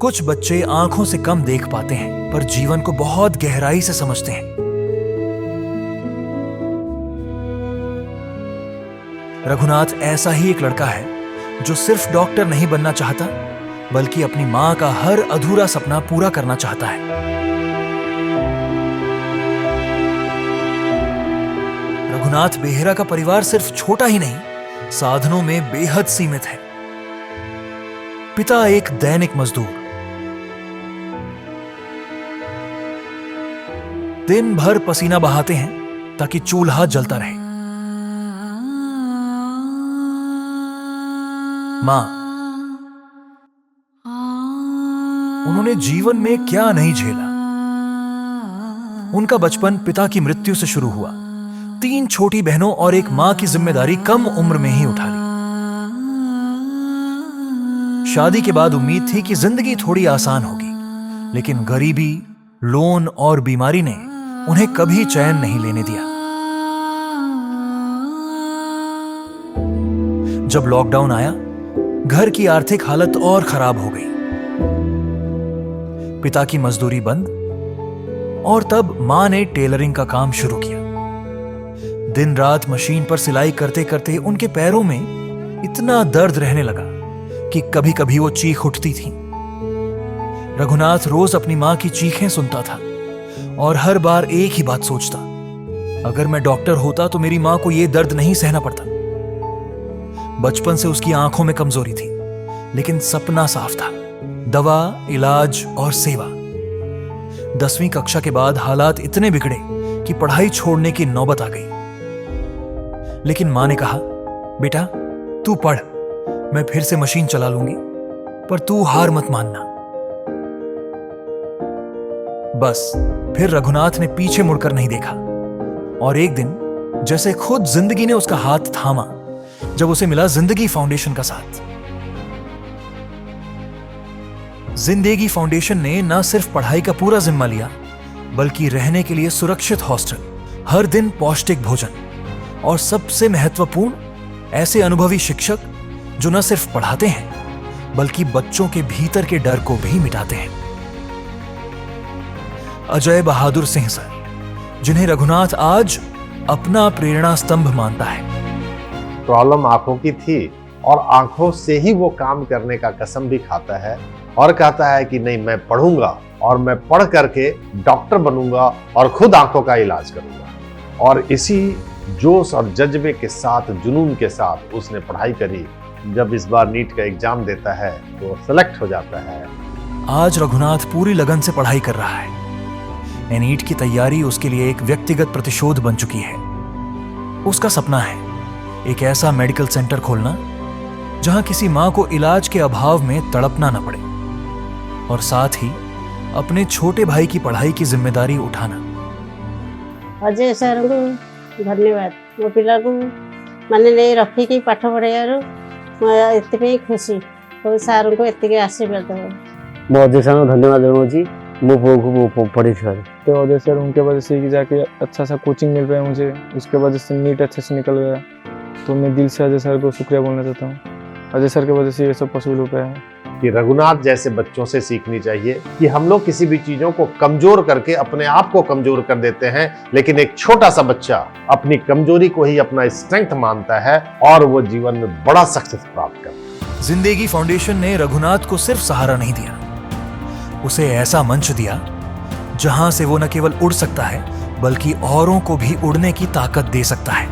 कुछ बच्चे आंखों से कम देख पाते हैं पर जीवन को बहुत गहराई से समझते हैं। रघुनाथ ऐसा ही एक लड़का है जो सिर्फ डॉक्टर नहीं बनना चाहता बल्कि अपनी मां का हर अधूरा सपना पूरा करना चाहता है। रघुनाथ बेहरा का परिवार सिर्फ छोटा ही नहीं, साधनों में बेहद सीमित है। पिता एक दैनिक मजदूर, दिन भर पसीना बहाते हैं ताकि चूल्हा जलता रहे। मां, उन्होंने जीवन में क्या नहीं झेला। उनका बचपन पिता की मृत्यु से शुरू हुआ। 3 छोटी बहनों और एक मां की जिम्मेदारी कम उम्र में ही उठा ली। शादी के बाद उम्मीद थी कि जिंदगी थोड़ी आसान होगी, लेकिन गरीबी, लोन और बीमारी ने उन्हें कभी चैन नहीं लेने दिया। जब लॉकडाउन आया, घर की आर्थिक हालत और खराब हो गई। पिता की मजदूरी बंद और तब मां ने टेलरिंग का काम शुरू किया। दिन रात मशीन पर सिलाई करते करते उनके पैरों में इतना दर्द रहने लगा कि कभी कभी वो चीख उठती थी। रघुनाथ रोज अपनी मां की चीखें सुनता था और हर बार एक ही बात सोचता, अगर मैं डॉक्टर होता तो मेरी मां को यह दर्द नहीं सहना पड़ता। बचपन से उसकी आंखों में कमजोरी थी, लेकिन सपना साफ था, दवा, इलाज और सेवा। 10वीं कक्षा के बाद हालात इतने बिगड़े कि पढ़ाई छोड़ने की नौबत आ गई। लेकिन मां ने कहा, बेटा तू पढ़, मैं फिर से मशीन चला लूंगी, पर तू हार मत मानना। बस फिर रघुनाथ ने पीछे मुड़कर नहीं देखा और एक दिन जैसे खुद जिंदगी ने उसका हाथ थामा जब उसे मिला जिंदगी फाउंडेशन का साथ। जिंदगी फाउंडेशन ने न सिर्फ पढ़ाई का पूरा जिम्मा लिया, बल्कि रहने के लिए सुरक्षित हॉस्टल, हर दिन पौष्टिक भोजन और सबसे महत्वपूर्ण, ऐसे अनुभवी शिक्षक जो न सिर्फ पढ़ाते हैं बल्कि बच्चों के भीतर के डर को भी मिटाते हैं। अजय बहादुर सिंह सर, जिन्हें रघुनाथ आज अपना प्रेरणा स्तंभ मानता है। प्रॉब्लम आंखों की थी और आंखों से ही वो काम करने का कसम भी खाता है और कहता है कि नहीं, मैं पढ़ूंगा और मैं पढ़ करके डॉक्टर बनूंगा और खुद आंखों का इलाज करूंगा। और इसी जोश और जज्बे के साथ, जुनून के साथ उसने पढ़ाई करी। जब इस बार नीट का एग्जाम देता है तो सेलेक्ट हो जाता है। आज रघुनाथ पूरी लगन से पढ़ाई कर रहा है। नीट की तैयारी उसके लिए एक व्यक्तिगत प्रतिशोध बन चुकी है। उसका सपना है एक ऐसा मेडिकल सेंटर खोलना जहां किसी मां को इलाज के अभाव में तड़पना न पड़े, और साथ ही अपने छोटे भाई की पढ़ाई की जिम्मेदारी उठाना। अजय सर को धन्यवाद। मो पिला को माने नहीं रखिकी पाठ पढ़ाइबार एति खुशी तो सर को एति आशीर्वाद हो। मो अजय सर को धन्यवाद देना। मो को पढ़ी थी तो अजय सर उनके वजह से जाके अच्छा सा कोचिंग मिल पाया मुझे, उसके वजह से नीट अच्छे से निकल गया। तो मैं दिल से अजय सर को शुक्रिया बोलना चाहता हूँ। अजय सर की वजह से ये सब पॉसिबल हो पाया है। कि रघुनाथ जैसे बच्चों से सीखनी चाहिए कि हम लोग किसी भी चीजों को कमजोर करके अपने आप को कमजोर कर देते हैं, लेकिन एक छोटा सा बच्चा अपनी कमजोरी को ही अपना स्ट्रेंथ मानता है और वो जीवन में बड़ा सक्सेस प्राप्त करता है। जिंदगी फाउंडेशन ने रघुनाथ को सिर्फ सहारा नहीं दिया, उसे ऐसा मंच दिया जहां से वो न केवल उड़ सकता है बल्कि औरों को भी उड़ने की ताकत दे सकता है।